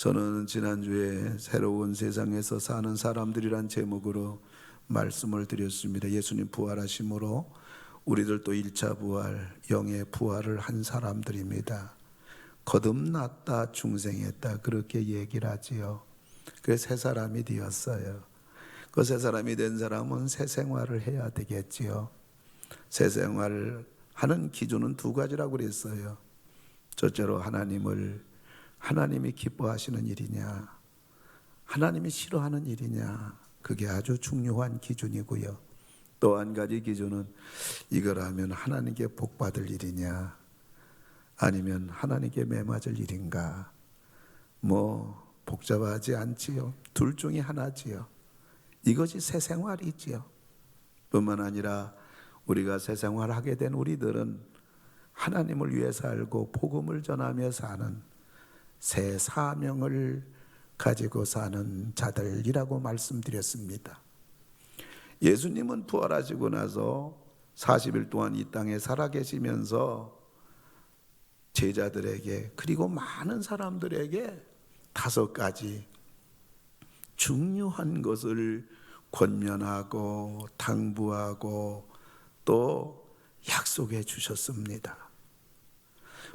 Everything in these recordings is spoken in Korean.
저는 지난주에 새로운 세상에서 사는 사람들이란 제목으로 말씀을 드렸습니다. 예수님 부활하심으로 우리들도 1차 부활, 영의 부활을 한 사람들입니다. 거듭났다, 중생했다, 그렇게 얘기를 하지요. 그래서 새 사람이 되었어요. 그 새 사람이 된 사람은 새 생활을 해야 되겠지요. 새 생활을 하는 기준은 두 가지라고 그랬어요. 첫째로 하나님이 기뻐하시는 일이냐, 하나님이 싫어하는 일이냐, 그게 아주 중요한 기준이고요. 또 한 가지 기준은 이걸 하면 하나님께 복받을 일이냐, 아니면 하나님께 매맞을 일인가. 복잡하지 않지요. 둘 중에 하나지요. 이것이 새 생활이지요. 뿐만 아니라 우리가 새 생활을 하게 된 우리들은 하나님을 위해 살고 복음을 전하며 사는 새 사명을 가지고 사는 자들이라고 말씀드렸습니다. 예수님은 부활하시고 나서 40일 동안 이 땅에 살아계시면서 제자들에게 그리고 많은 사람들에게 5가지 중요한 것을 권면하고 당부하고 또 약속해 주셨습니다.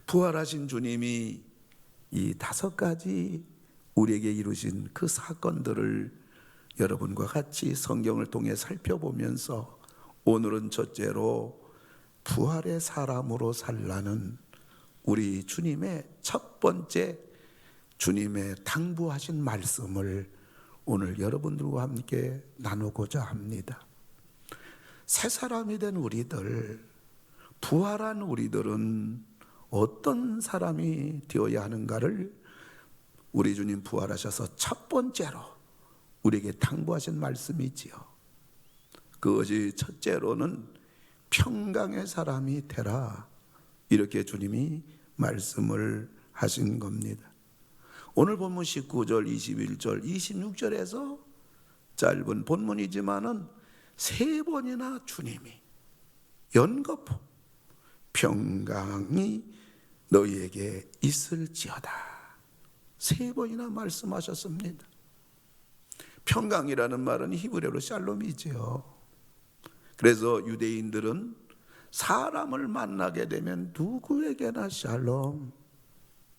부활하신 주님이 이 5가지 우리에게 이루신 그 사건들을 여러분과 같이 성경을 통해 살펴보면서 오늘은 첫째로 부활의 사람으로 살라는 우리 주님의 첫 번째 주님의 당부하신 말씀을 오늘 여러분들과 함께 나누고자 합니다. 새 사람이 된 우리들, 부활한 우리들은 어떤 사람이 되어야 하는가를 우리 주님 부활하셔서 첫 번째로 우리에게 당부하신 말씀이지요. 그것이 첫째로는 평강의 사람이 되라, 이렇게 주님이 말씀을 하신 겁니다. 오늘 본문 19절, 21절, 26절에서 짧은 본문이지만은 3번이나 주님이 연거푸 평강이 너희에게 있을지어다 3번이나 말씀하셨습니다. 평강이라는 말은 히브리어로 샬롬이지요. 그래서 유대인들은 사람을 만나게 되면 누구에게나 샬롬,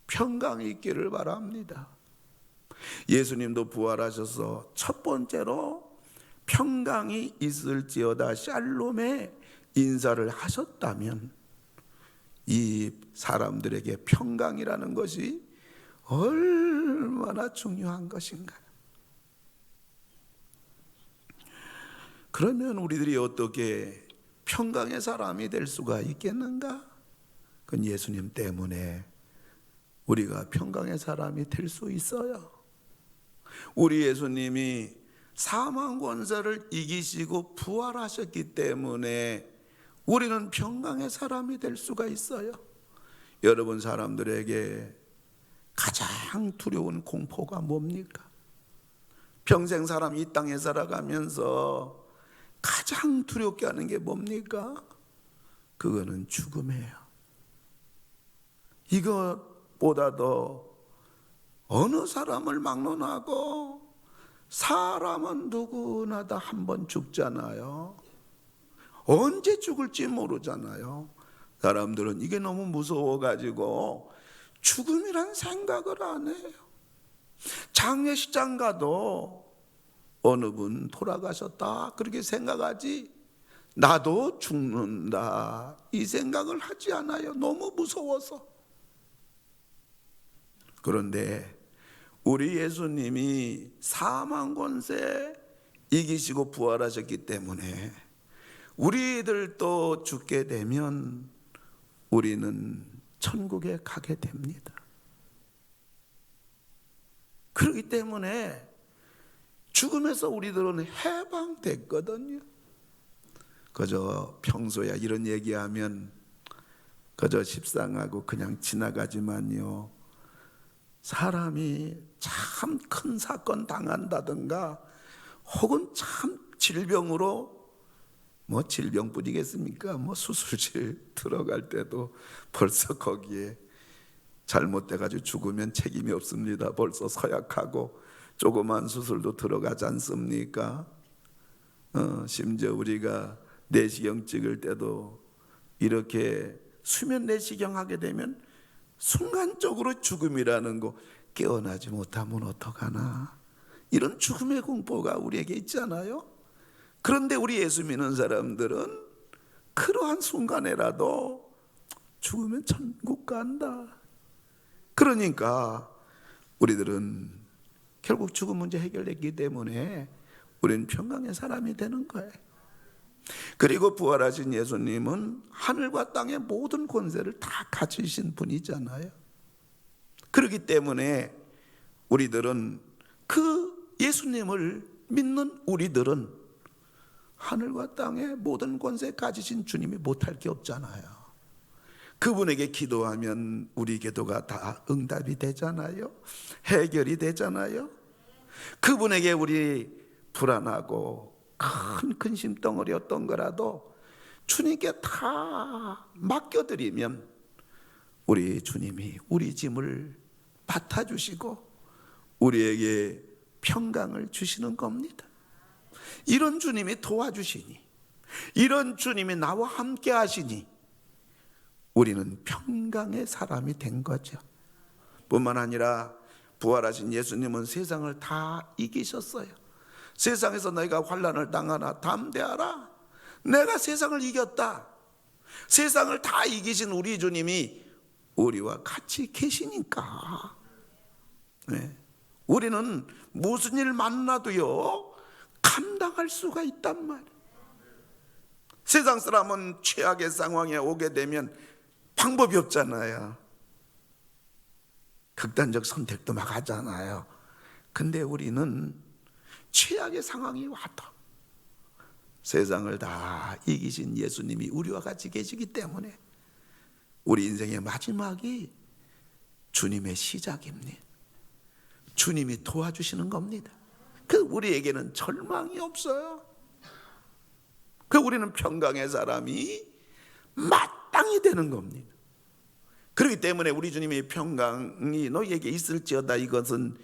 평강이 있기를 바랍니다. 예수님도 부활하셔서 첫 번째로 평강이 있을지어다 샬롬의 인사를 하셨다면 이 사람들에게 평강이라는 것이 얼마나 중요한 것인가. 그러면 우리들이 어떻게 평강의 사람이 될 수가 있겠는가? 그건 예수님 때문에 우리가 평강의 사람이 될 수 있어요. 우리 예수님이 사망 권세를 이기시고 부활하셨기 때문에 우리는 평강의 사람이 될 수가 있어요. 여러분, 사람들에게 가장 두려운 공포가 뭡니까? 평생 사람 이 땅에 살아가면서 가장 두렵게 하는 게 뭡니까? 그거는 죽음이에요. 이것보다도 어느 사람을 막론하고 사람은 누구나 다 한 번 죽잖아요. 언제 죽을지 모르잖아요. 사람들은 이게 너무 무서워가지고 죽음이란 생각을 안 해요. 장례식장 가도 어느 분 돌아가셨다 그렇게 생각하지 나도 죽는다 이 생각을 하지 않아요. 너무 무서워서. 그런데 우리 예수님이 사망 권세 이기시고 부활하셨기 때문에 우리들도 죽게 되면 우리는 천국에 가게 됩니다. 그렇기 때문에 죽음에서 우리들은 해방됐거든요. 그저 평소야 이런 얘기하면 그저 십상하고 그냥 지나가지만요, 사람이 참 큰 사건 당한다든가 혹은 참 질병으로 질병뿐이겠습니까? 수술실 들어갈 때도 벌써 거기에 잘못돼가지고 죽으면 책임이 없습니다. 벌써 서약하고 조그만 수술도 들어가지 않습니까? 심지어 우리가 내시경 찍을 때도 이렇게 수면 내시경 하게 되면 순간적으로 죽음이라는 거 깨어나지 못하면 어떡하나, 이런 죽음의 공포가 우리에게 있잖아요. 그런데 우리 예수 믿는 사람들은 그러한 순간에라도 죽으면 천국 간다. 그러니까 우리들은 결국 죽음 문제 해결됐기 때문에 우리는 평강의 사람이 되는 거예요. 그리고 부활하신 예수님은 하늘과 땅의 모든 권세를 다 가지신 분이잖아요. 그렇기 때문에 우리들은 그 예수님을 믿는 우리들은 하늘과 땅의 모든 권세 가지신 주님이 못할 게 없잖아요. 그분에게 기도하면 우리 기도가 다 응답이 되잖아요. 해결이 되잖아요. 그분에게 우리 불안하고 큰 근심 덩어리였던 거라도 주님께 다 맡겨드리면 우리 주님이 우리 짐을 맡아주시고 우리에게 평강을 주시는 겁니다. 이런 주님이 도와주시니, 이런 주님이 나와 함께 하시니 우리는 평강의 사람이 된 거죠. 뿐만 아니라 부활하신 예수님은 세상을 다 이기셨어요. 세상에서 너희가 환난을 당하나 담대하라, 내가 세상을 이겼다. 세상을 다 이기신 우리 주님이 우리와 같이 계시니까 우리는 무슨 일 만나도요 감당할 수가 있단 말이에요. 세상 사람은 최악의 상황에 오게 되면 방법이 없잖아요. 극단적 선택도 막 하잖아요. 근데 우리는 최악의 상황이 와도 세상을 다 이기신 예수님이 우리와 같이 계시기 때문에 우리 인생의 마지막이 주님의 시작입니다. 주님이 도와주시는 겁니다. 그 우리에게는 절망이 없어요. 그 우리는 평강의 사람이 마땅히 되는 겁니다. 그렇기 때문에 우리 주님의 평강이 너희에게 있을지어다, 이것은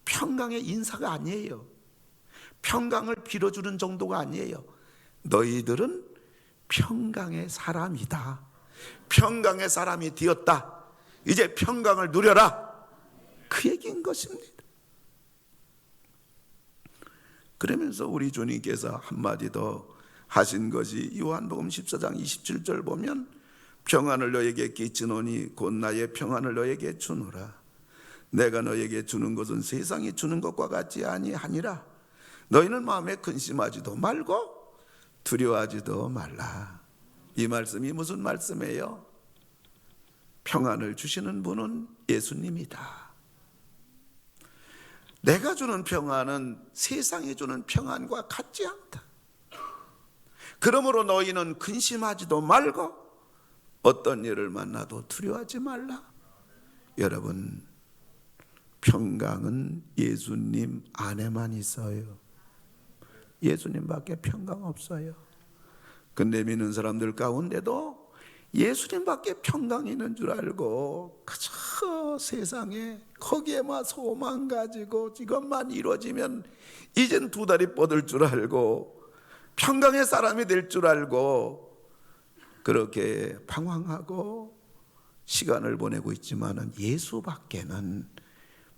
평강의 인사가 아니에요. 평강을 빌어주는 정도가 아니에요. 너희들은 평강의 사람이다. 평강의 사람이 되었다. 이제 평강을 누려라. 그 얘기인 것입니다. 그러면서 우리 주님께서 한마디 더 하신 것이 요한복음 14장 27절 보면 평안을 너에게 끼치노니 곧 나의 평안을 너에게 주노라. 내가 너에게 주는 것은 세상이 주는 것과 같지 아니하니라. 너희는 마음에 근심하지도 말고 두려워하지도 말라. 이 말씀이 무슨 말씀이에요? 평안을 주시는 분은 예수님이다. 내가 주는 평안은 세상이 주는 평안과 같지 않다. 그러므로 너희는 근심하지도 말고 어떤 일을 만나도 두려워하지 말라. 여러분, 평강은 예수님 안에만 있어요. 예수님밖에 평강 없어요. 근데 믿는 사람들 가운데도 예수님밖에 평강이 있는 줄 알고 그저 세상에 거기에만 소망 가지고 이것만 이루어지면 이젠 두 다리 뻗을 줄 알고 평강의 사람이 될 줄 알고 그렇게 방황하고 시간을 보내고 있지만은 예수밖에는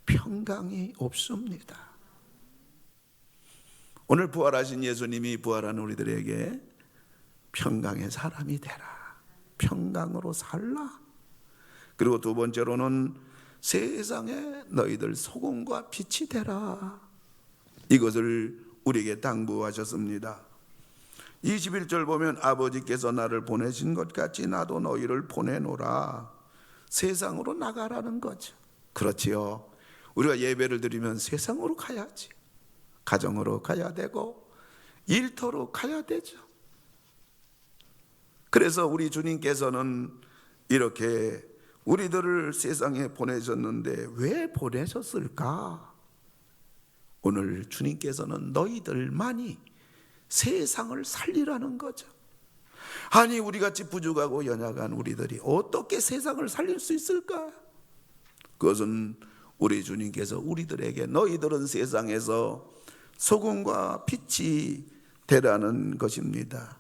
평강이 없습니다. 오늘 부활하신 예수님이 부활한 우리들에게 평강의 사람이 되라. 평강으로 살라. 그리고 두 번째로는 세상에 너희들 소금과 빛이 되라. 이것을 우리에게 당부하셨습니다. 21절 보면 아버지께서 나를 보내신 것 같이 나도 너희를 보내노라. 세상으로 나가라는 거죠. 그렇지요. 우리가 예배를 드리면 세상으로 가야지. 가정으로 가야 되고 일터로 가야 되죠. 그래서 우리 주님께서는 이렇게 우리들을 세상에 보내셨는데 왜 보내셨을까? 오늘 주님께서는 너희들만이 세상을 살리라는 거죠. 아니 우리같이 부족하고 연약한 우리들이 어떻게 세상을 살릴 수 있을까? 그것은 우리 주님께서 우리들에게 너희들은 세상에서 소금과 빛이 되라는 것입니다.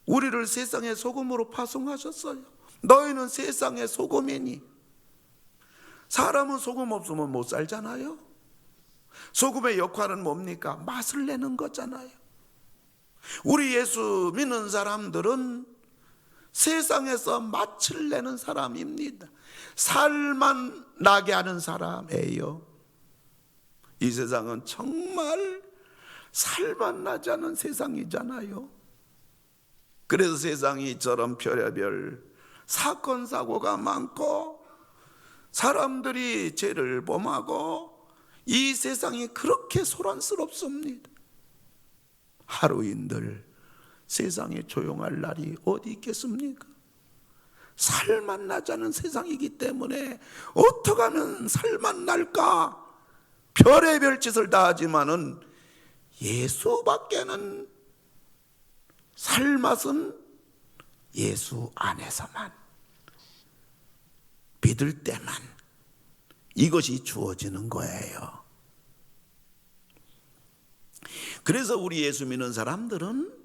우리를 세상의 소금으로 파송하셨어요. 너희는 세상의 소금이니. 사람은 소금 없으면 못 살잖아요. 소금의 역할은 뭡니까? 맛을 내는 거잖아요. 우리 예수 믿는 사람들은 세상에서 맛을 내는 사람입니다. 살만 나게 하는 사람이에요. 이 세상은 정말 살만 나지 않은 세상이잖아요. 그래서 세상이 이처럼 별의별 사건 사고가 많고 사람들이 죄를 범하고 이 세상이 그렇게 소란스럽습니다. 하루인들 세상에 조용할 날이 어디 있겠습니까? 살만 나자는 세상이기 때문에 어떻게 하면 살만 날까? 별의별 짓을 다 하지만은 예수밖에는 살맛은 예수 안에서만, 믿을 때만 이것이 주어지는 거예요. 그래서 우리 예수 믿는 사람들은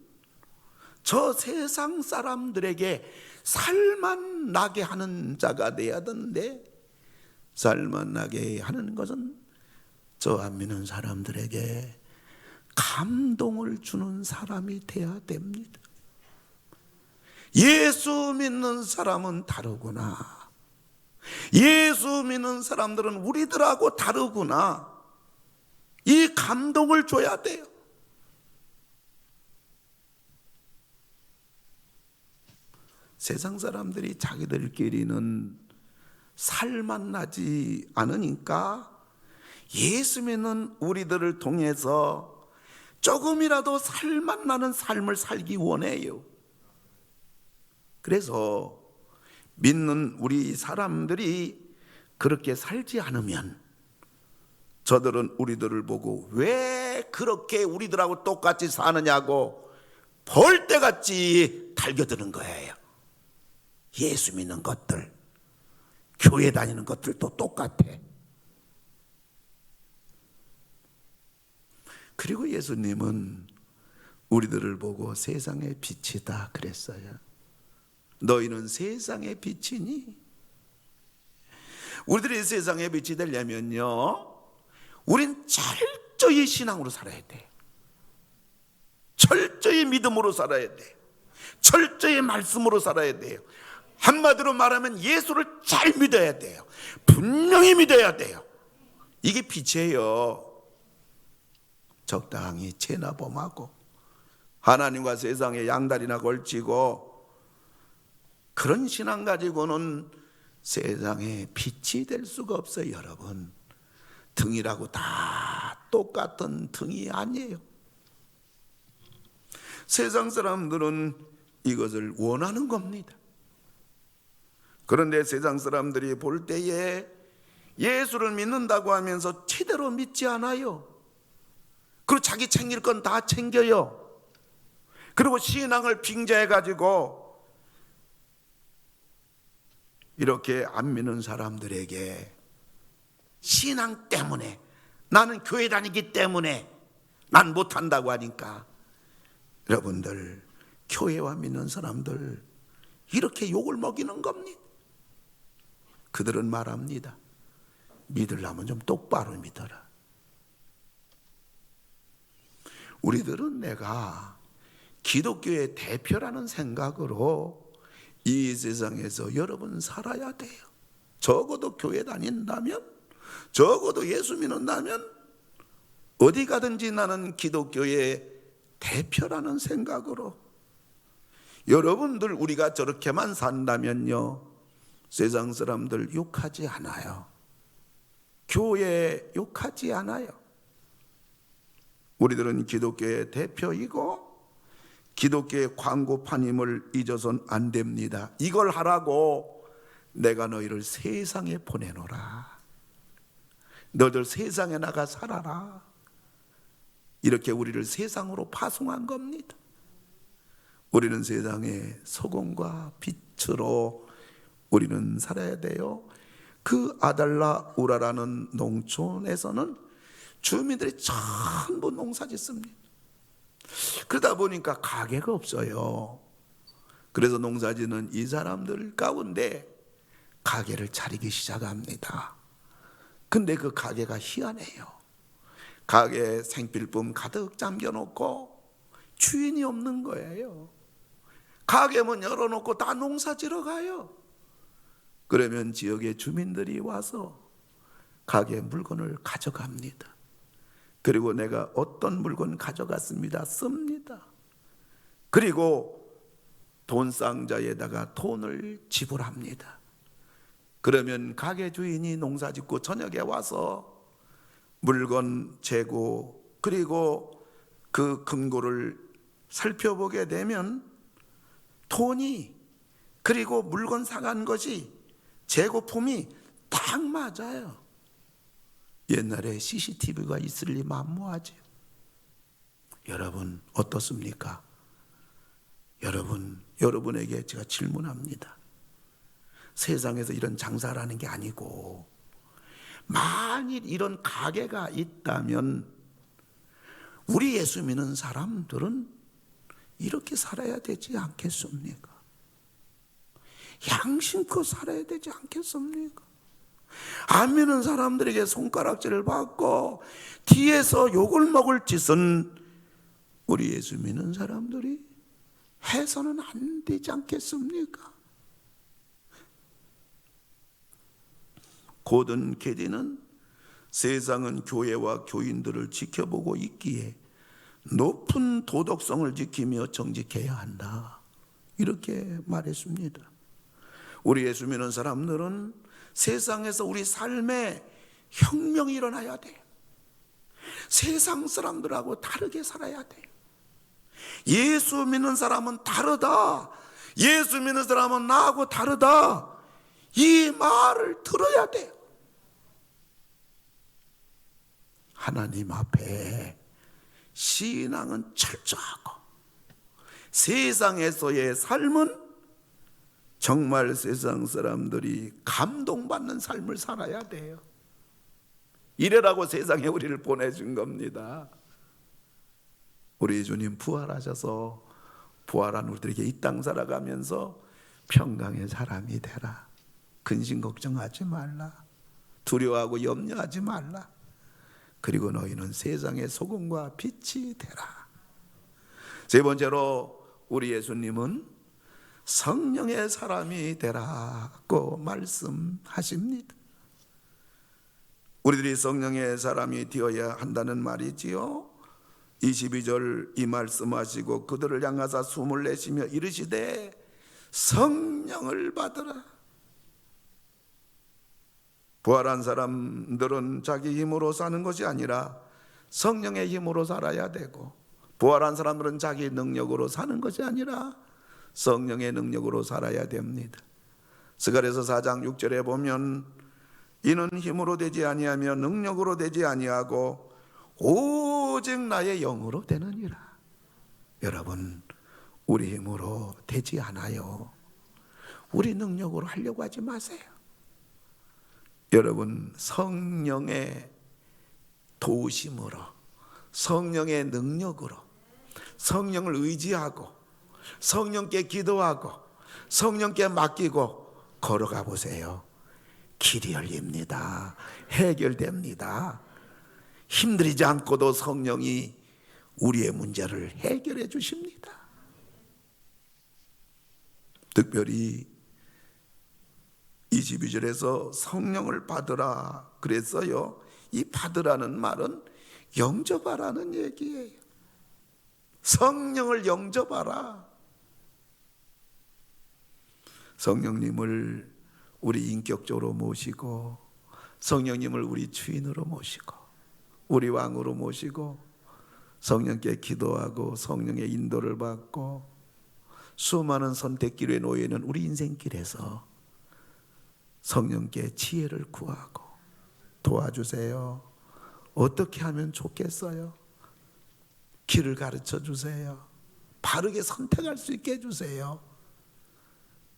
저 세상 사람들에게 살만 나게 하는 자가 돼야 되는데, 살만 나게 하는 것은 저 안 믿는 사람들에게 감동을 주는 사람이 돼야 됩니다. 예수 믿는 사람은 다르구나. 예수 믿는 사람들은 우리들하고 다르구나. 이 감동을 줘야 돼요. 세상 사람들이 자기들끼리는 살만 나지 않으니까 예수 믿는 우리들을 통해서 조금이라도 살만 나는 삶을 살기 원해요. 그래서 믿는 우리 사람들이 그렇게 살지 않으면 저들은 우리들을 보고 왜 그렇게 우리들하고 똑같이 사느냐고 벌떼같이 달겨드는 거예요. 예수 믿는 것들, 교회 다니는 것들도 똑같아. 그리고 예수님은 우리들을 보고 세상의 빛이다 그랬어요. 너희는 세상의 빛이니? 우리들이 세상의 빛이 되려면요, 우린 철저히 신앙으로 살아야 돼. 철저히 믿음으로 살아야 돼. 철저히 말씀으로 살아야 돼요. 한마디로 말하면 예수를 잘 믿어야 돼요. 분명히 믿어야 돼요. 이게 빛이에요. 적당히 죄나 범하고 하나님과 세상에 양다리나 걸치고 그런 신앙 가지고는 세상에 빛이 될 수가 없어요. 여러분, 등이라고 다 똑같은 등이 아니에요. 세상 사람들은 이것을 원하는 겁니다. 그런데 세상 사람들이 볼 때에 예수를 믿는다고 하면서 제대로 믿지 않아요. 그리고 자기 챙길 건 다 챙겨요. 그리고 신앙을 빙자해가지고 이렇게 안 믿는 사람들에게 신앙 때문에, 나는 교회 다니기 때문에 난 못한다고 하니까 여러분들, 교회와 믿는 사람들 이렇게 욕을 먹이는 겁니다. 그들은 말합니다. 믿으려면 좀 똑바로 믿어라. 우리들은 내가 기독교의 대표라는 생각으로 이 세상에서 여러분 살아야 돼요. 적어도 교회 다닌다면, 적어도 예수 믿는다면 어디 가든지 나는 기독교의 대표라는 생각으로, 여러분들 우리가 저렇게만 산다면요, 세상 사람들 욕하지 않아요. 교회 욕하지 않아요. 우리들은 기독교의 대표이고 기독교의 광고판임을 잊어서는 안 됩니다. 이걸 하라고 내가 너희를 세상에 보내노라. 너희들 세상에 나가 살아라. 이렇게 우리를 세상으로 파송한 겁니다. 우리는 세상의 소금과 빛으로 우리는 살아야 돼요. 그 아달라 우라라는 농촌에서는 주민들이 전부 농사 짓습니다. 그러다 보니까 가게가 없어요. 그래서 농사 짓는 이 사람들 가운데 가게를 차리기 시작합니다. 근데 그 가게가 희한해요. 가게에 생필품 가득 잠겨놓고 주인이 없는 거예요. 가게 문 열어놓고 다 농사 지러 가요. 그러면 지역의 주민들이 와서 가게 물건을 가져갑니다. 그리고 내가 어떤 물건 가져갔습니다 씁니다. 그리고 돈 상자에다가 돈을 지불합니다. 그러면 가게 주인이 농사 짓고 저녁에 와서 물건 재고 그리고 그 금고를 살펴보게 되면 돈이 그리고 물건 사간 것이 재고품이 딱 맞아요. 옛날에 CCTV가 있을 리 만무하죠. 여러분 어떻습니까? 여러분에게 제가 질문합니다. 세상에서 이런 장사라는 게 아니고 만일 이런 가게가 있다면 우리 예수 믿는 사람들은 이렇게 살아야 되지 않겠습니까? 양심껏 살아야 되지 않겠습니까? 안 믿는 사람들에게 손가락질을 받고 뒤에서 욕을 먹을 짓은 우리 예수 믿는 사람들이 해서는 안 되지 않겠습니까? 고든 게디는 세상은 교회와 교인들을 지켜보고 있기에 높은 도덕성을 지키며 정직해야 한다, 이렇게 말했습니다. 우리 예수 믿는 사람들은 세상에서 우리 삶에 혁명이 일어나야 돼. 세상 사람들하고 다르게 살아야 돼. 예수 믿는 사람은 다르다, 예수 믿는 사람은 나하고 다르다, 이 말을 들어야 돼요. 하나님 앞에 신앙은 철저하고 세상에서의 삶은 정말 세상 사람들이 감동받는 삶을 살아야 돼요. 이래라고 세상에 우리를 보내준 겁니다. 우리 주님 부활하셔서 부활한 우리들에게 이 땅 살아가면서 평강의 사람이 되라, 근심 걱정하지 말라, 두려워하고 염려하지 말라, 그리고 너희는 세상의 소금과 빛이 되라. 세 번째로 우리 예수님은 성령의 사람이 되라고 말씀하십니다. 우리들이 성령의 사람이 되어야 한다는 말이지요. 22절 이 말씀하시고 그들을 향하사 숨을 내쉬며 이르시되 성령을 받으라. 부활한 사람들은 자기 힘으로 사는 것이 아니라 성령의 힘으로 살아야 되고, 부활한 사람들은 자기 능력으로 사는 것이 아니라 성령의 능력으로 살아야 됩니다. 스가랴서 4장 6절에 보면 이는 힘으로 되지 아니하며 능력으로 되지 아니하고 오직 나의 영으로 되느니라. 여러분, 우리 힘으로 되지 않아요. 우리 능력으로 하려고 하지 마세요. 여러분, 성령의 도우심으로, 성령의 능력으로, 성령을 의지하고 성령께 기도하고 성령께 맡기고 걸어가 보세요. 길이 열립니다. 해결됩니다. 힘들이지 않고도 성령이 우리의 문제를 해결해 주십니다. 특별히 22절에서 성령을 받으라 그랬어요. 이 받으라는 말은 영접하라는 얘기예요. 성령을 영접하라. 성령님을 우리 인격적으로 모시고, 성령님을 우리 주인으로 모시고, 우리 왕으로 모시고, 성령께 기도하고 성령의 인도를 받고, 수많은 선택길에 놓여 있는 우리 인생길에서 성령께 지혜를 구하고, 도와주세요. 어떻게 하면 좋겠어요? 길을 가르쳐 주세요. 바르게 선택할 수 있게 해주세요.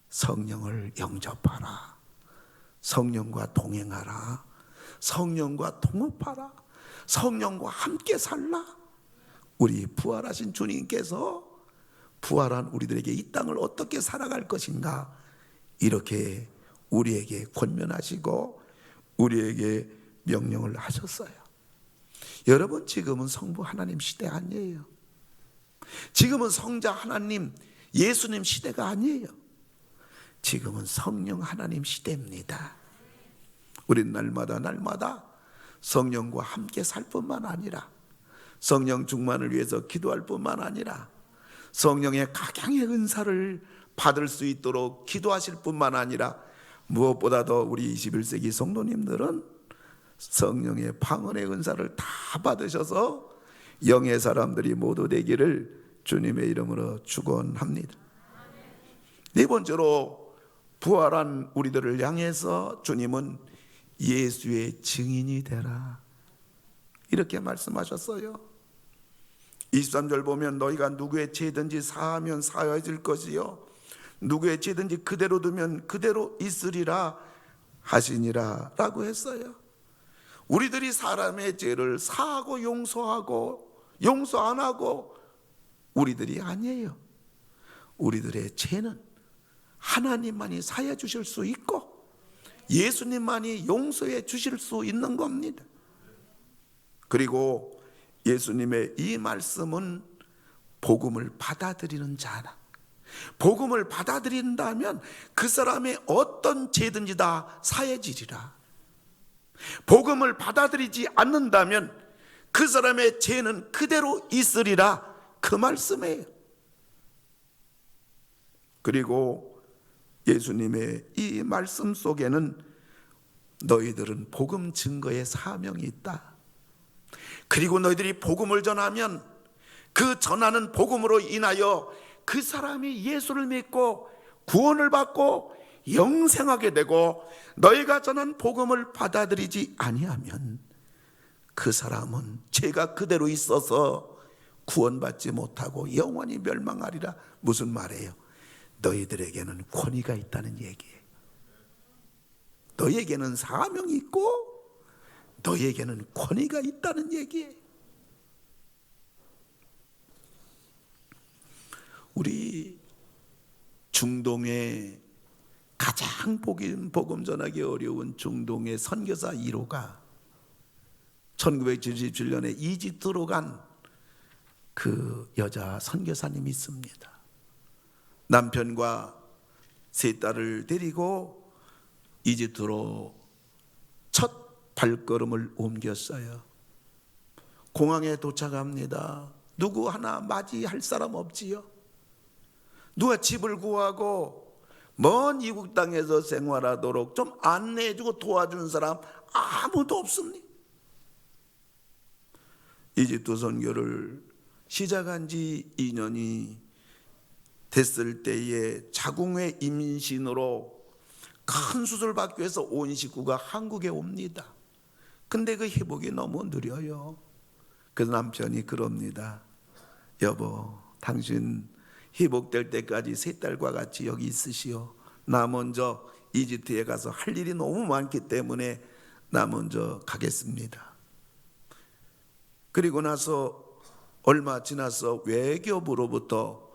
성령을 영접하라. 성령과 동행하라. 성령과 동업하라. 성령과 함께 살라. 우리 부활하신 주님께서 부활한 우리들에게 이 땅을 어떻게 살아갈 것인가, 이렇게 우리에게 권면하시고 우리에게 명령을 하셨어요. 여러분, 지금은 성부 하나님 시대 아니에요. 지금은 성자 하나님, 예수님 시대가 아니에요. 지금은 성령 하나님 시대입니다. 우린 날마다 성령과 함께 살 뿐만 아니라, 성령 충만을 위해서 기도할 뿐만 아니라, 성령의 각양의 은사를 받을 수 있도록 기도하실 뿐만 아니라, 무엇보다도 우리 21세기 성도님들은 성령의 방언의 은사를 다 받으셔서 영의 사람들이 모두 되기를 주님의 이름으로 축원합니다. 네 번째로, 부활한 우리들을 향해서 주님은 예수의 증인이 되라, 이렇게 말씀하셨어요. 23절 보면 너희가 누구의 죄든지 사하면 사하여질 것이요 누구의 죄든지 그대로 두면 그대로 있으리라 하시니라 라고 했어요. 우리들이 사람의 죄를 사하고 용서 안 하고 우리들이 아니에요. 우리들의 죄는 하나님만이 사해 주실 수 있고 예수님만이 용서해 주실 수 있는 겁니다. 그리고 예수님의 이 말씀은 복음을 받아들이는 자라, 복음을 받아들인다면 그 사람의 어떤 죄든지 다 사해지리라. 복음을 받아들이지 않는다면 그 사람의 죄는 그대로 있으리라, 그 말씀이에요. 그리고 예수님의 이 말씀 속에는 너희들은 복음 증거의 사명이 있다. 그리고 너희들이 복음을 전하면 그 전하는 복음으로 인하여 그 사람이 예수를 믿고 구원을 받고 영생하게 되고, 너희가 전한 복음을 받아들이지 아니하면 그 사람은 죄가 그대로 있어서 구원받지 못하고 영원히 멸망하리라. 무슨 말이에요? 너희들에게는 권위가 있다는 얘기예요. 너희에게는 사명이 있고 너희에게는 권위가 있다는 얘기예요. 우리 중동에 가장 복음 전하기 어려운 중동의 선교사 1호가 1977년에 이집트로 간 그 여자 선교사님이 있습니다. 남편과 세 딸을 데리고 이집트로 첫 발걸음을 옮겼어요. 공항에 도착합니다. 누구 하나 맞이할 사람 없지요. 누가 집을 구하고 먼 이국 땅에서 생활하도록 좀 안내해주고 도와준 사람 아무도 없습니다. 이집트 선교를 시작한 지 2년이 됐을 때에 자궁의 임신으로 큰 수술을 받기 위해서 온 식구가 한국에 옵니다. 근데 그 회복이 너무 느려요. 그래서 남편이 그럽니다. 여보, 당신 회복될 때까지 세 딸과 같이 여기 있으시오. 나 먼저 이집트에 가서 할 일이 너무 많기 때문에 나 먼저 가겠습니다. 그리고 나서 얼마 지나서 외교부로부터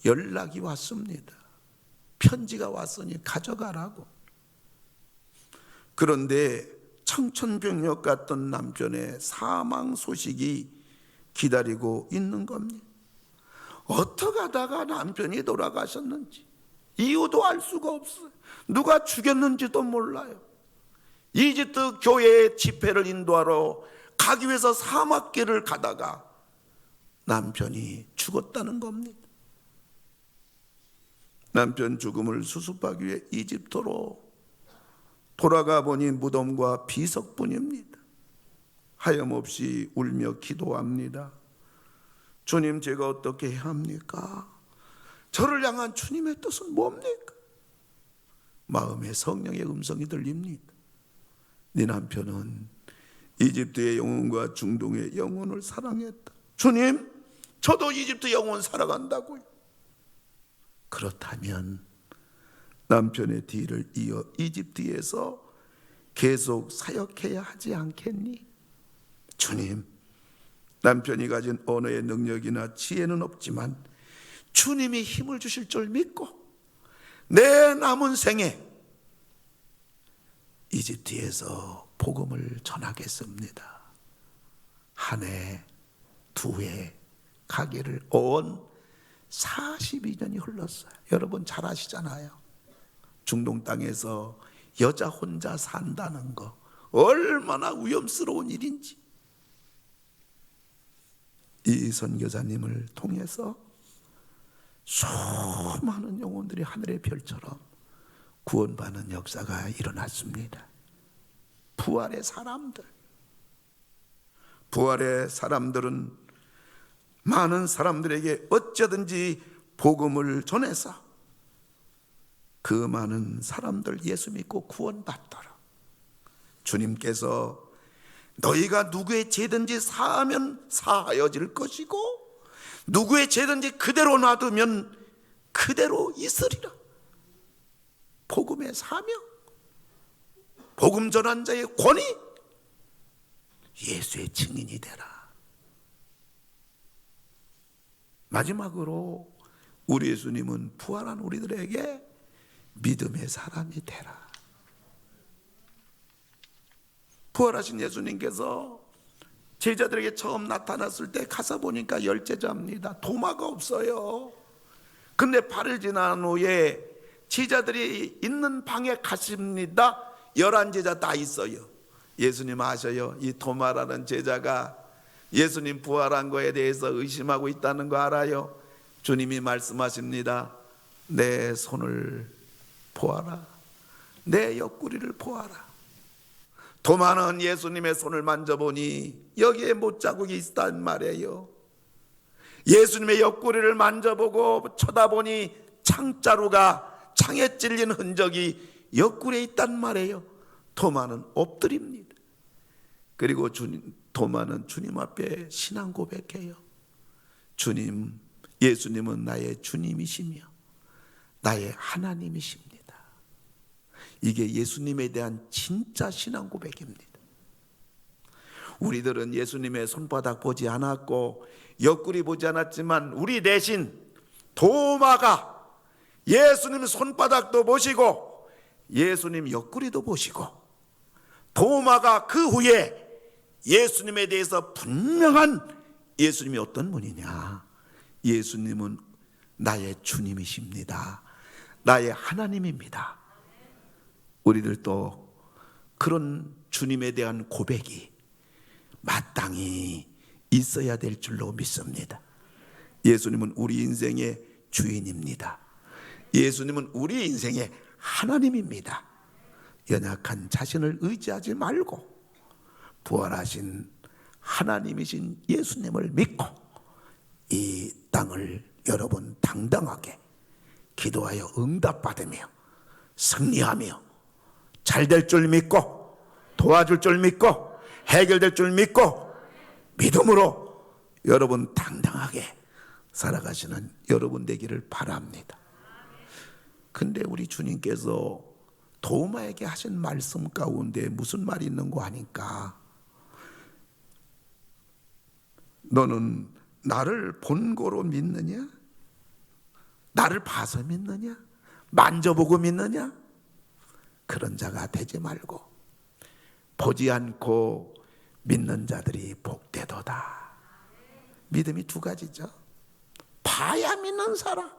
연락이 왔습니다. 편지가 왔으니 가져가라고. 그런데 청천벽력 같던 남편의 사망 소식이 기다리고 있는 겁니다. 어떻게 하다가 남편이 돌아가셨는지 이유도 알 수가 없어요. 누가 죽였는지도 몰라요. 이집트 교회의 집회를 인도하러 가기 위해서 사막길을 가다가 남편이 죽었다는 겁니다. 남편 죽음을 수습하기 위해 이집트로 돌아가 보니 무덤과 비석뿐입니다. 하염없이 울며 기도합니다. 주님, 제가 어떻게 해야 합니까? 저를 향한 주님의 뜻은 뭡니까? 마음에 성령의 음성이 들립니다. 네 남편은 이집트의 영혼과 중동의 영혼을 사랑했다. 주님, 저도 이집트 영혼 사랑한다고요. 그렇다면 남편의 뒤를 이어 이집트에서 계속 사역해야 하지 않겠니? 주님, 남편이 가진 언어의 능력이나 지혜는 없지만 주님이 힘을 주실 줄 믿고 내 남은 생에 이집트에서 복음을 전하겠습니다. 한 해, 두 해 가기를 온 42년이 흘렀어요. 여러분 잘 아시잖아요. 중동 땅에서 여자 혼자 산다는 거 얼마나 위험스러운 일인지. 이 선교사님을 통해서 수많은 영혼들이 하늘의 별처럼 구원받는 역사가 일어났습니다. 부활의 사람들은 많은 사람들에게 어쩌든지 복음을 전해서 그 많은 사람들 예수 믿고 구원받더라. 주님께서 너희가 누구의 죄든지 사하면 사하여질 것이고 누구의 죄든지 그대로 놔두면 그대로 있으리라. 복음의 사명, 복음 전한 자의 권위, 예수의 증인이 되라. 마지막으로 우리 예수님은 부활한 우리들에게 믿음의 사람이 되라. 부활하신 예수님께서 제자들에게 처음 나타났을 때 가서 보니까 열제자입니다. 도마가 없어요. 근데 발을 지난 후에 제자들이 있는 방에 갔습니다. 11제자 다 있어요. 예수님 아셔요? 이 도마라는 제자가 예수님 부활한 거에 대해서 의심하고 있다는 거 알아요? 주님이 말씀하십니다. 내 손을 보아라. 내 옆구리를 보아라. 도마는 예수님의 손을 만져보니 여기에 못자국이 있단 말이에요. 예수님의 옆구리를 만져보고 쳐다보니 창자루가 창에 찔린 흔적이 옆구리에 있단 말이에요. 도마는 엎드립니다. 그리고 도마는 주님 앞에 신앙 고백해요. 주님, 예수님은 나의 주님이시며 나의 하나님이십니다. 이게 예수님에 대한 진짜 신앙 고백입니다. 우리들은 예수님의 손바닥 보지 않았고 옆구리 보지 않았지만 우리 대신 도마가 예수님 손바닥도 보시고 예수님 옆구리도 보시고 도마가 그 후에 예수님에 대해서 분명한 예수님이 어떤 분이냐, 예수님은 나의 주님이십니다. 나의 하나님입니다. 우리들도 그런 주님에 대한 고백이 마땅히 있어야 될 줄로 믿습니다. 예수님은 우리 인생의 주인입니다. 예수님은 우리 인생의 하나님입니다. 연약한 자신을 의지하지 말고 부활하신 하나님이신 예수님을 믿고 이 땅을 여러분 당당하게 기도하여 응답받으며 승리하며 잘될 줄 믿고 도와줄 줄 믿고 해결될 줄 믿고 믿음으로 여러분 당당하게 살아가시는 여러분 되기를 바랍니다. 근데 우리 주님께서 도마에게 하신 말씀 가운데 무슨 말이 있는 거 아니까? 너는 나를 본고로 믿느냐? 나를 봐서 믿느냐? 만져보고 믿느냐? 그런 자가 되지 말고 보지 않고 믿는 자들이 복되도다. 믿음이 두 가지죠. 봐야 믿는 사람,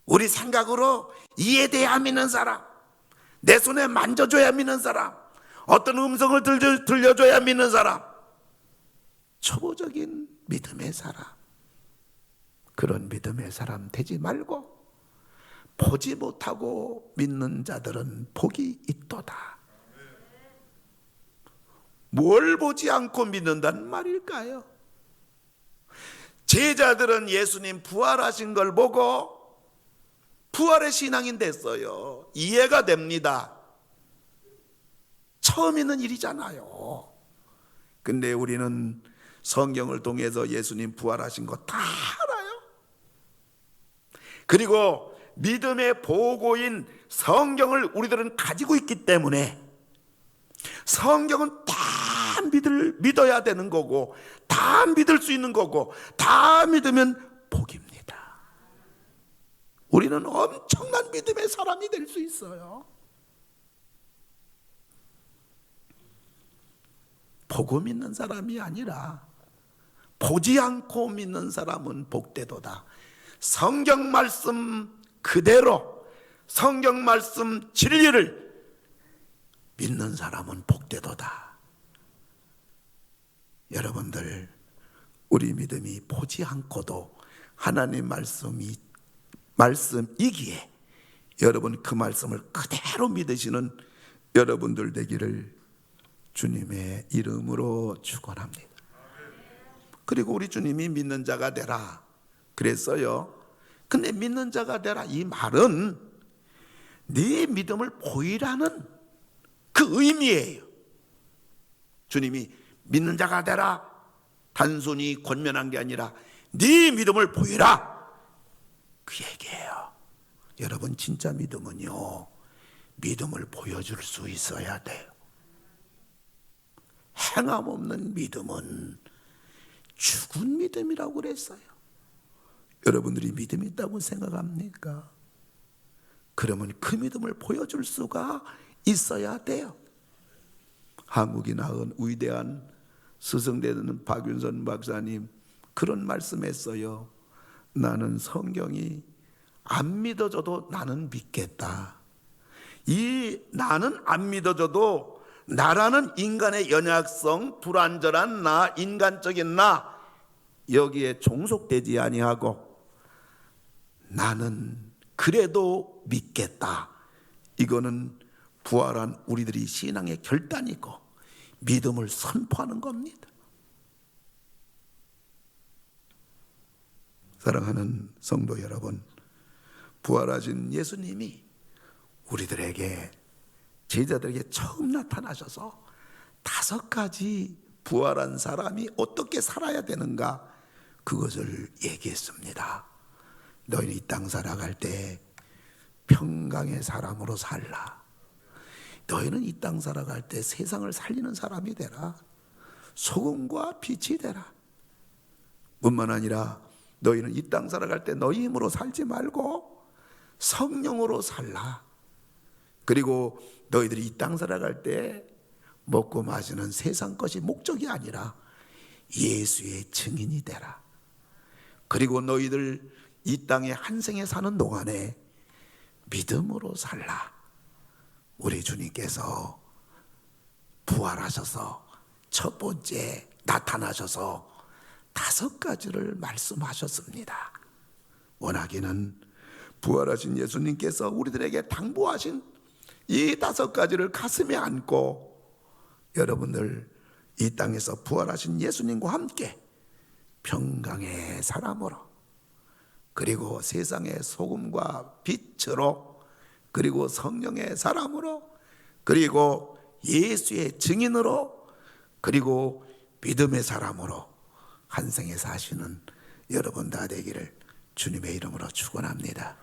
우리 생각으로 이해돼야 믿는 사람, 내 손에 만져줘야 믿는 사람, 어떤 음성을 들려줘야 믿는 사람, 초보적인 믿음의 사람, 그런 믿음의 사람 되지 말고 보지 못하고 믿는 자들은 복이 있도다. 뭘 보지 않고 믿는다는 말일까요? 제자들은 예수님 부활하신 걸 보고 부활의 신앙인 됐어요. 이해가 됩니다. 처음 있는 일이잖아요. 근데 우리는 성경을 통해서 예수님 부활하신 거 다 알아요. 그리고 믿음의 보고인 성경을 우리들은 가지고 있기 때문에 성경은 다 믿어야 되는 거고, 다 믿을 수 있는 거고, 다 믿으면 복입니다. 우리는 엄청난 믿음의 사람이 될 수 있어요. 보고 믿는 사람이 아니라 보지 않고 믿는 사람은 복되도다. 성경 말씀 그대로, 성경 말씀 진리를 믿는 사람은 복되도다. 여러분들, 우리 믿음이 보지 않고도 하나님 말씀이기에 여러분 그 말씀을 그대로 믿으시는 여러분들 되기를 주님의 이름으로 축원합니다. 그리고 우리 주님이 믿는 자가 되라 그랬어요. 근데 믿는 자가 되라 이 말은 네 믿음을 보이라는 그 의미예요. 주님이 믿는 자가 되라 단순히 권면한 게 아니라 네 믿음을 보이라 그 얘기예요. 여러분, 진짜 믿음은요, 믿음을 보여줄 수 있어야 돼요. 행함 없는 믿음은 죽은 믿음이라고 그랬어요. 여러분들이 믿음이 있다고 생각합니까? 그러면 그 믿음을 보여줄 수가 있어야 돼요. 한국이 낳은 위대한 스승되는 박윤선 박사님 그런 말씀했어요. 나는 성경이 안 믿어져도 나는 믿겠다. 이 나는 안 믿어져도 나라는 인간의 연약성, 불완전한 나, 인간적인 나 여기에 종속되지 아니하고 나는 그래도 믿겠다. 이거는 부활한 우리들이 신앙의 결단이고 믿음을 선포하는 겁니다. 사랑하는 성도 여러분, 부활하신 예수님이 우리들에게, 제자들에게 처음 나타나셔서 5가지 부활한 사람이 어떻게 살아야 되는가 그것을 얘기했습니다. 너희는 이 땅 살아갈 때 평강의 사람으로 살라. 너희는 이 땅 살아갈 때 세상을 살리는 사람이 되라. 소금과 빛이 되라. 뿐만 아니라 너희는 이 땅 살아갈 때 너희 힘으로 살지 말고 성령으로 살라. 그리고 너희들이 이 땅 살아갈 때 먹고 마시는 세상 것이 목적이 아니라 예수의 증인이 되라. 그리고 너희들 이 땅에 한 생에 사는 동안에 믿음으로 살라. 우리 주님께서 부활하셔서 첫 번째 나타나셔서 5가지를 말씀하셨습니다. 원하기는 부활하신 예수님께서 우리들에게 당부하신 이 5가지를 가슴에 안고 여러분들 이 땅에서 부활하신 예수님과 함께 평강의 사람으로, 그리고 세상의 소금과 빛으로, 그리고 성령의 사람으로, 그리고 예수의 증인으로, 그리고 믿음의 사람으로 한 생에 사시는 여러분 다 되기를 주님의 이름으로 축원합니다.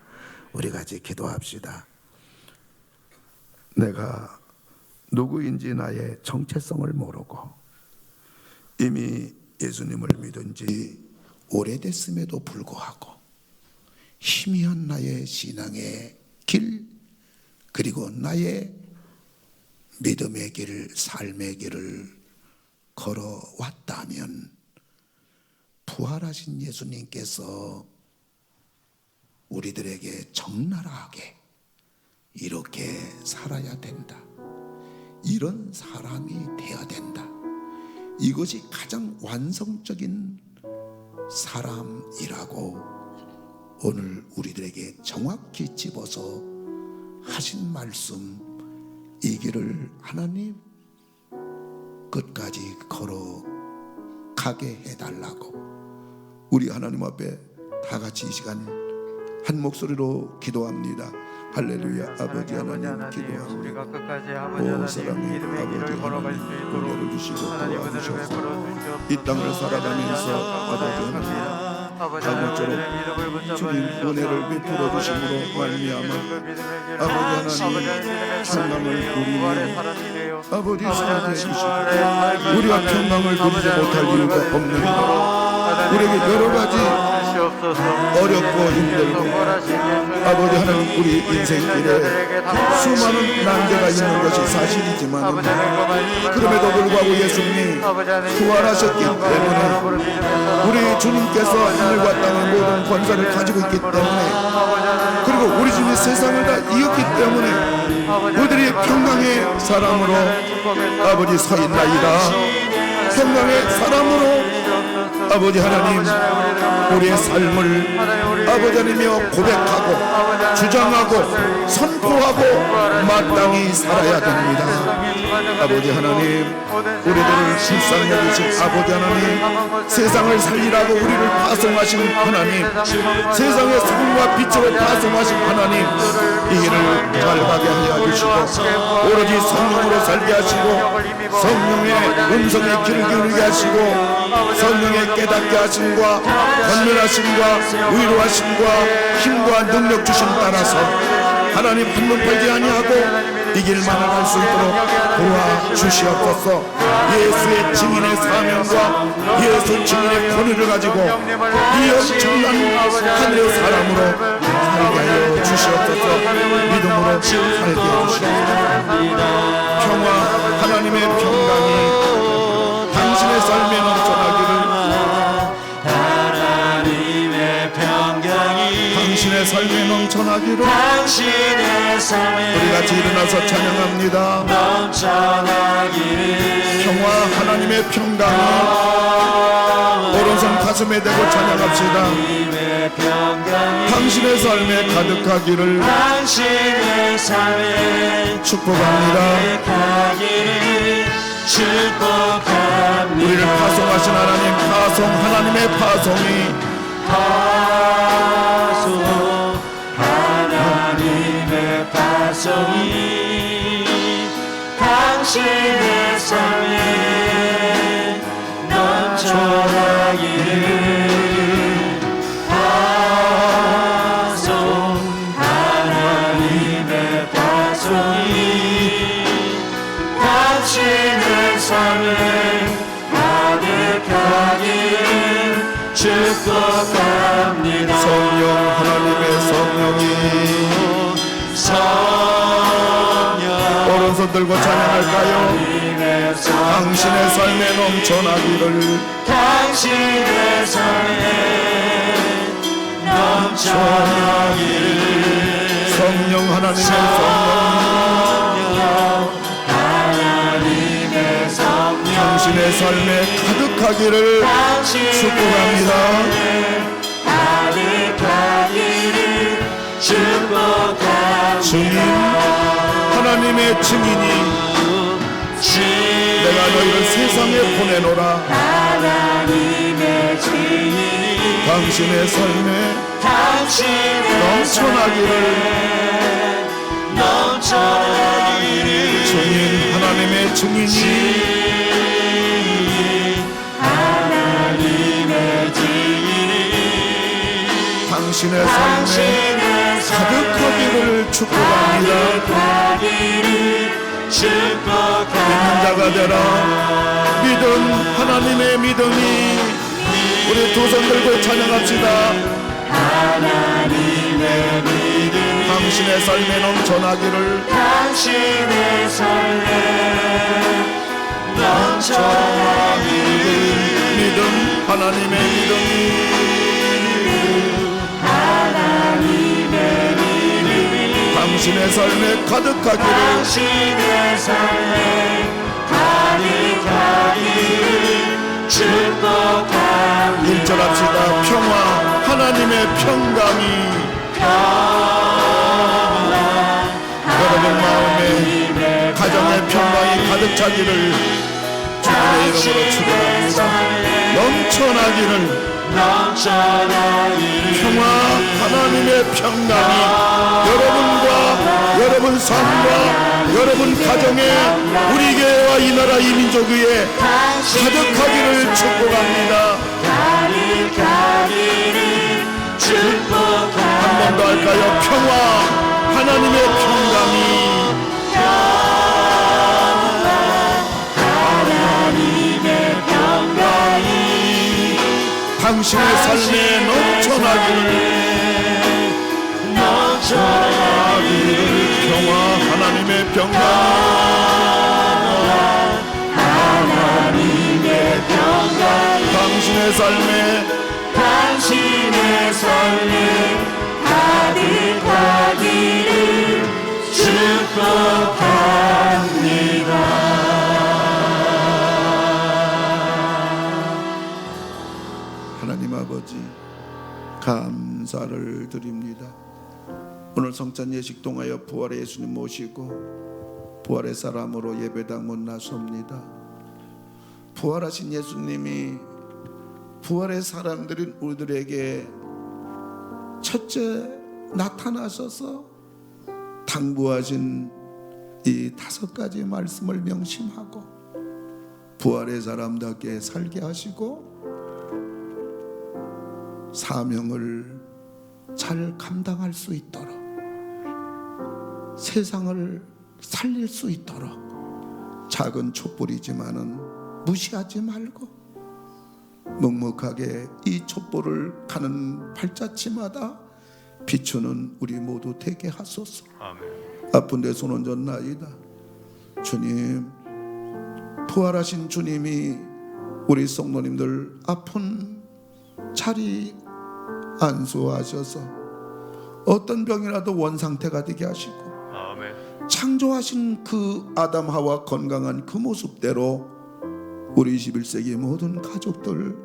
우리 같이 기도합시다. 내가 누구인지 나의 정체성을 모르고 이미 예수님을 믿은 지 오래됐음에도 불구하고 희미한 나의 신앙의 길, 그리고 나의 믿음의 길, 삶의 길을 걸어왔다면 부활하신 예수님께서 우리들에게 적나라하게 이렇게 살아야 된다, 이런 사람이 되어야 된다, 이것이 가장 완성적인 사람이라고 오늘 우리들에게 정확히 집어서 하신 말씀, 이 길을 하나님 끝까지 걸어가게 해달라고 우리 하나님 앞에 다 같이 이 시간 한 목소리로 기도합니다. 할렐루야. 아버지 하나님 기도합니다. 우리가 끝까지 아버지 하나님 믿음의 길을 걸어갈 수 있도록 주시고 하나님 은혜를 베풀어 주시옵소서. 이 땅을 살아가면서 아버지 하나님 아무쪼록 주님 은혜를 베풀어 주심으로 말미암아 아버지 하나님 평강을 누리며 아버지 살게 해주시고 우리가 평강을 누리지 못할 이유가 없느니라. 우리에게 여러 가지 어렵고 힘들고 아버지 하나님 우리 인생길에 수많은 난제가 있는 것이 사실이지만 그럼에도 불구하고 예수님이 부활하셨기 때문에 우리 주님께서 하늘과 땅의 모든 권세를 가지고 있기 때문에 그리고 우리 주님이 세상을 다 이겼기 때문에 우리들이 평강의 사람으로 아버지 서 있나이다. 평강의 사람으로 아버지 하나님 우리의 삶을 아버지 하나님이여 고백하고 주장하고 선포하고 마땅히 살아야 됩니다. 아버지 하나님 우리들을 불쌍히 여기신 아버지 하나님 세상을 살리라고 우리를 파송하신 하나님 세상의 소금과 빛으로 파송하신 하나님 이 길을 잘 가게 하여 주시고 오로지 성령으로 살게 하시고 성령의 음성에 귀를 기울게 하시고 성령의 깨닫게 하심과 권면하심과 위로하심과 힘과 능력 주심 따라서 하나님 한눈 팔지 아니하고 이 길만 갈 수 있도록 도와주시옵소서. 예수의 증인의 사명과 예수 증인의 권위를 가지고 이 엄청난 하늘의 사람으로 살게 하여 주시옵소서. 믿음으로 살게 해주시옵소서. 평화 하나님의 평강이 당신의 삶에 넘쳐나기를 당신의 삶에 넘쳐나기를 당신의 삶에 우리 같이 일어나서 찬양합니다. 넘쳐나기를 평화 하나님의 평강이 오른손 가슴에 대고 찬양합시다. 당신의 삶에 가득하기를 당신의 삶에 축복합니다. 축복합니다. 우리를 파송하신 하나님 파송 하나님의 파송이 하나님의 파송이 당신의 삶에 넘쳐나기를 파송 하나님의 파송이 당신의 삶에 가득하기를 축복합니다. 성령 하나님의 성령이 오른손 들고 찬양할까요? 당신의 삶에 넘쳐나기를 당신의 삶에 넘쳐나기를 성령 하나님의 성령 하나님의 성령 당신의 삶에 가득하기를 축복합니다. 가득하기를 축복합니다. 증인 하나님의 증인이 내가 너희를 세상에 보내노라. 하나님의 증인이 당신의 삶에 당신의 넘쳐나기를 넘쳐나기를 증인 하나님의 증인이 하나님의 증인이 당신의 삶에 가득하기를 축복합니다. 믿는 자가 되라. 믿음 하나님의 믿음이 우리 두 손 들고 찬양합시다. 하나님의 믿음이 당신의 삶에 넘쳐나기를 당신의 삶에 넘쳐나기를 믿음 하나님의 믿음이 하나님의 믿음이 당신의 삶에 가득하기를 당신의 삶에 가득하기를 축복합니다. 1절 합시다. 평화 하나님의 평강이 여러분 마음에 가정의 평강이 가득 차기를 주님의 이름으로 축원합니다. 넘쳐나기를 넘쳐나니 평화, 하나님의 평강이 여러분과 여러분 삶과 여러분 가정에 우리 교회와 이 나라 이 민족 위에 가득하기를 축복합니다. 한 번 더 할까요? 평화, 하나님의 평강이 당신의 삶에 넘쳐나기를 평화, 하나님의 평강, 당신의 삶에 가득하기를 축복합니다. 하나님 아버지 감사를 드립니다. 오늘 성찬 예식 통하여 부활의 예수님 모시고 부활의 사람으로 예배당 문 나섭니다. 부활하신 예수님이 부활의 사람들인 우리들에게 첫째 나타나셔서 당부하신 이 5가지 말씀을 명심하고 부활의 사람답게 살게 하시고 사명을 잘 감당할 수 있도록 세상을 살릴 수 있도록 작은 촛불이지만은 무시하지 말고 묵묵하게 이 촛불을 가는 발자취마다 비추는 우리 모두 되게 하소서. 아멘. 아픈 데 손 얹었나이다. 주님, 부활하신 주님이 우리 성도님들 아픈 자리 안수하셔서 어떤 병이라도 원상태가 되게 하시고 아멘. 창조하신 그 아담 하와 건강한 그 모습대로 우리 21세기 모든 가족들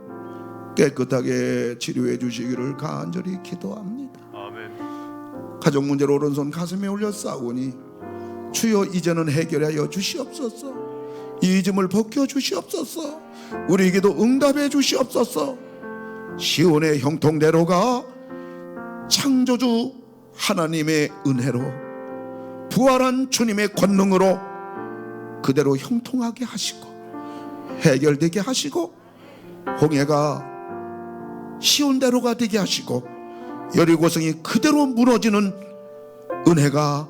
깨끗하게 치료해 주시기를 간절히 기도합니다. 아멘. 가족 문제로 오른손 가슴에 올려 싸우니 주여 이제는 해결하여 주시옵소서. 이 잊음을 벗겨 주시옵소서. 우리에게도 응답해 주시옵소서. 시온의 형통대로가 창조주 하나님의 은혜로 부활한 주님의 권능으로 그대로 형통하게 하시고 해결되게 하시고 홍해가 시온대로가 되게 하시고 여리고성이 그대로 무너지는 은혜가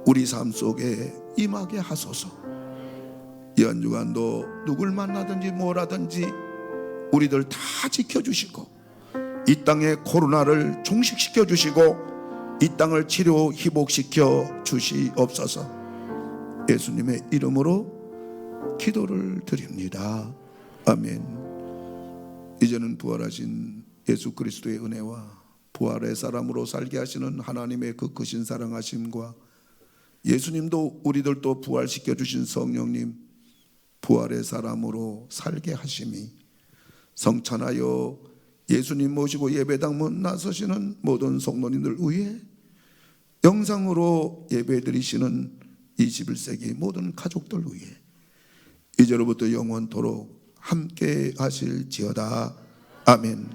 우리 삶 속에 임하게 하소서. 이 한 주간도 누굴 만나든지 뭘 하든지 우리들 다 지켜주시고 이 땅의 코로나를 종식시켜 주시고 이 땅을 치료 회복시켜 주시옵소서. 예수님의 이름으로 기도를 드립니다. 아멘. 이제는 부활하신 예수 그리스도의 은혜와 부활의 사람으로 살게 하시는 하나님의 그 크신 사랑하심과 예수님도 우리들도 부활시켜 주신 성령님 부활의 사람으로 살게 하심이 성찬하여 예수님 모시고 예배당 문 나서시는 모든 성도님들 위해 영상으로 예배드리시는 21세기 모든 가족들 위해 이제로부터 영원토록 함께 하실지어다. 아멘.